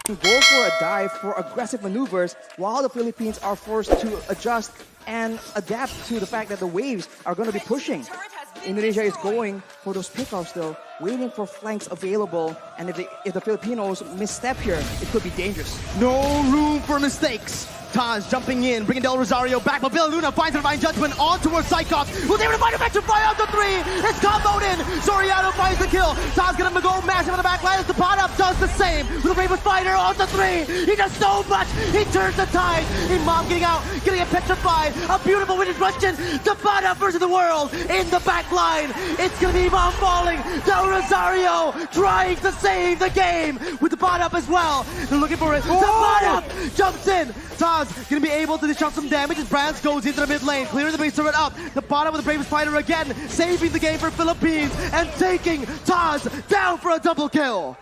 go for a dive for aggressive maneuvers while the Philippines are forced to adjust and adapt to the fact that the waves are going to be pushing. Indonesia is going for those pickoffs though, waiting for flanks available, and if the Filipinos misstep here, it could be dangerous. No room for mistakes. Taz jumping in, bringing Del Rosario back, but Villaluna finds a divine judgment on towards Cyclops, who's able to find a Electrify on the three. It's comboed in. Soriano finds the kill. Taz gonna go massive on the back line as the pot up does the same with a Raven Fighter on the three. He does so much. He turns the tide. Imam getting out, getting it petrified. A beautiful winning question. The pot up versus the world in the back line. It's gonna be Imam falling. Del Rosario trying to save the game with the pot up as well. They're looking for it. The pot up jumps in. Taz gonna be able to dish out some damage as Brands goes into the mid lane, clearing the base turret up. The bottom with the Bravest Fighter again, saving the game for Philippines and taking Taz down for a double kill.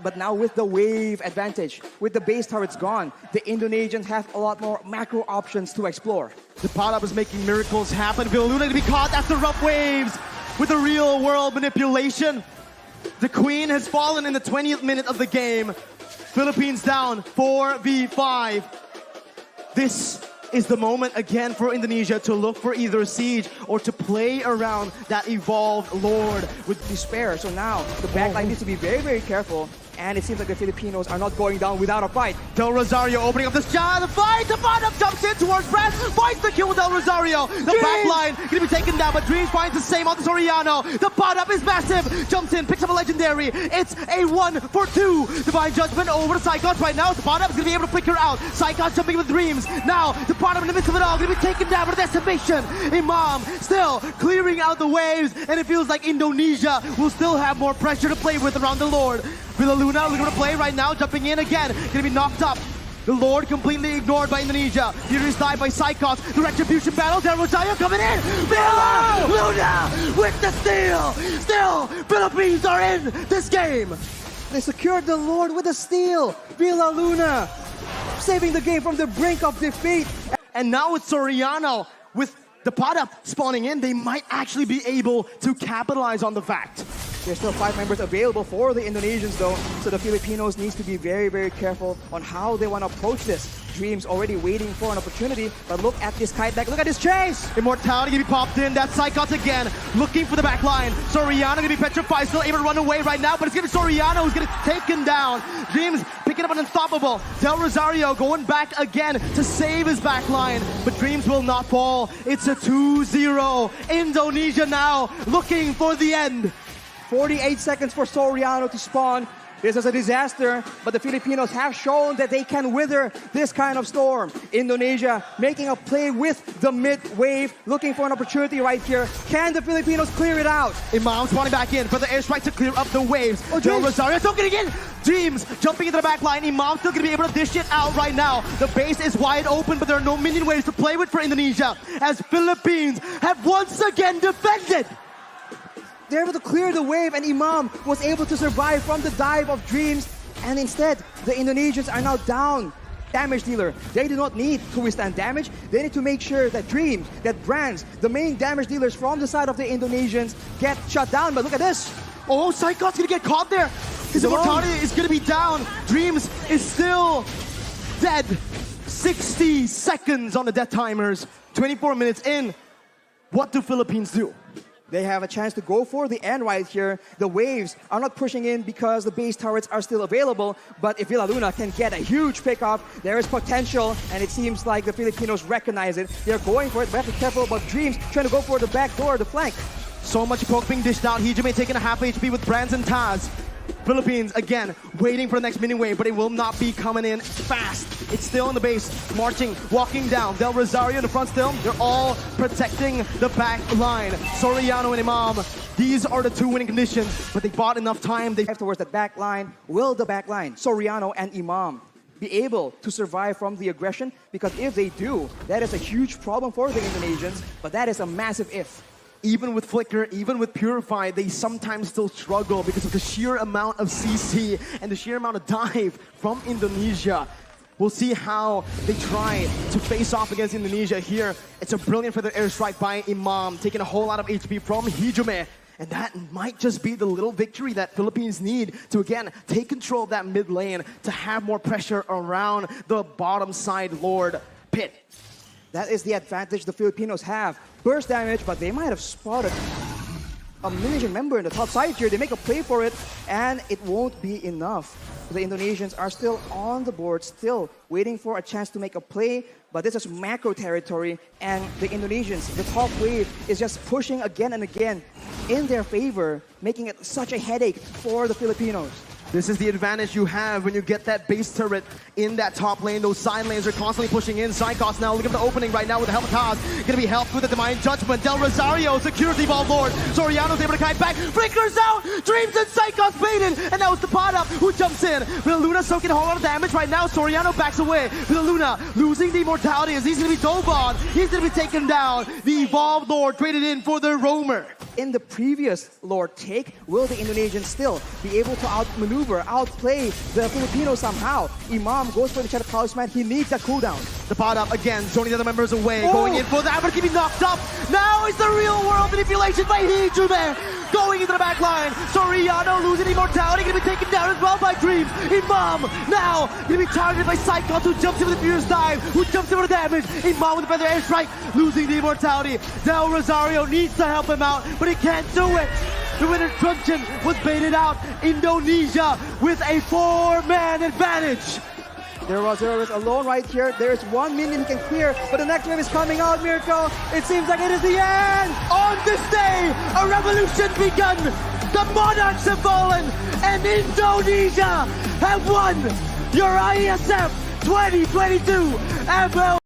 But now with the wave advantage, with the base turrets gone, the Indonesians have a lot more macro options to explore. The pot up is making miracles happen. Villaluna to be caught after rough waves with a real world manipulation. The Queen has fallen in the 20th minute of the game. Philippines down 4v5. This is the moment again for Indonesia to look for either a siege or to play around that evolved Lord with despair. So now the backline needs to be very, very careful. And it seems like the Filipinos are not going down without a fight. Del Rosario opening up this shot, the fight! The bottom jumps in towards Brad, finds the kill with Del Rosario. The back line gonna be taken down, but Dreams finds the same on the Soriano. The bottom is massive, jumps in, picks up a legendary. It's a 1-for-2. Divine Judgment over to Cyclops right now. The bottom is gonna be able to flicker out. Cyclops jumping with Dreams. Now, the bottom in the midst of it all, gonna be taken down with a decimation. Imam still clearing out the waves, and it feels like Indonesia will still have more pressure to play with around the Lord. Villaluna looking to play right now, jumping in again, gonna be knocked up. The Lord completely ignored by Indonesia. Furious dive by Cyclops. The retribution battle. Del Rosario coming in. Villaluna with the steal. Still, Philippines are in this game. They secured the Lord with a steal. Villaluna saving the game from the brink of defeat. And now with Soriano, with the pot up spawning in, they might actually be able to capitalize on the fact. There's still 5 members available for the Indonesians though, so the Filipinos needs to be very, very careful on how they want to approach this. Dreams already waiting for an opportunity, but look at this kite back, look at this chase! Immortality gonna be popped in, that's Cyclops again, looking for the back line. Soriano gonna be petrified, still able to run away right now, but it's gonna be Soriano who's gonna take him down. Dreams picking up an unstoppable. Del Rosario going back again to save his back line, but Dreams will not fall. It's a 2-0. Indonesia now looking for the end. 48 seconds for Soriano to spawn. This is a disaster, but the Filipinos have shown that they can wither this kind of storm. Indonesia making a play with the mid wave, looking for an opportunity right here. Can the Filipinos clear it out? Imam spawning back in for the airstrike to clear up the waves. Del Rosario still getting in. Dreams jumping into the back line. Imam still going to be able to dish it out right now. The base is wide open, but there are no minion waves to play with for Indonesia, as Philippines have once again defended. They're able to clear the wave, and Imam was able to survive from the dive of Dreams. And instead, the Indonesians are now down. Damage dealer. They do not need to withstand damage. They need to make sure that Dreams, that Brands, the main damage dealers from the side of the Indonesians get shut down. But look at this. Oh, Cyclops gonna get caught there. His immortality is gonna be down. Dreams is still dead. 60 seconds on the death timers. 24 minutes in. What do Philippines do? They have a chance to go for the end right here. The waves are not pushing in because the base turrets are still available. But if Villaluna can get a huge pickoff, there is potential. And it seems like the Filipinos recognize it. They're going for it. We have to be careful about Dreams trying to go for the back door, the flank. So much poke being dished out. Hijime taking a half HP with Brands and Taz. Philippines, again, waiting for the next mini wave, but it will not be coming in fast. It's still in the base, marching, walking down. Del Rosario in the front still. They're all protecting the back line. Soriano and Imam, these are the 2 winning conditions, but they bought enough time. They have towards that back line. Will the back line, Soriano and Imam, be able to survive from the aggression? Because if they do, that is a huge problem for the Indonesians, but that is a massive if. Even with Flicker, even with Purify, they sometimes still struggle because of the sheer amount of CC and the sheer amount of dive from Indonesia. We'll see how they try to face off against Indonesia here. It's a brilliant feather airstrike by Imam, taking a whole lot of HP from Hijime. And that might just be the little victory that Philippines need to, again, take control of that mid lane to have more pressure around the bottom side Lord pit. That is the advantage the Filipinos have. Burst damage, but they might have spotted a Indonesian member in the top side here. They make a play for it, and it won't be enough. The Indonesians are still on the board, still waiting for a chance to make a play, but this is macro territory, and the Indonesians, the top wave, is just pushing again and again in their favor, making it such a headache for the Filipinos. This is the advantage you have when you get that base turret in that top lane. Those side lanes are constantly pushing in. Psychos now, look at the opening right now with the help of Taz. Gonna be helped with the Divine Judgment. Del Rosario secures the Evolved Lord. Soriano's able to kite back. Flickers out! Dreams and Psychos baited! And now it's the pot up who jumps in. Luna soaking a whole lot of damage right now. Soriano backs away. Luna losing the immortality as he's gonna be dove on. He's gonna be taken down. The Evolved Lord traded in for the Roamer. In the previous Lord take, will the Indonesians still be able to outmaneuver, outplay the Filipinos somehow? Imam goes for the Shadow Talisman. He needs that cooldown. The pot up again, zoning the other members away, going in for that, but keeping knocked up. Now it's the real world manipulation by Hijume. Going into the back line. Soriano losing immortality, gonna be taken down as well by Dreams. Imam now gonna be targeted by Psychos, who jumps in with the Furious Dive, who jumps in for the damage. Imam with the Feather Airstrike, losing the immortality. Del Rosario needs to help him out, but he can't do it. The winner Truncheon was baited out. Indonesia with a 4-man advantage. There was alone right here. There is 1 minion he can clear, but the next wave is coming out, Miracle. It seems like it is the end. On this day, a revolution begun. The monarchs have fallen, and Indonesia have won your IESF 2022 MLBB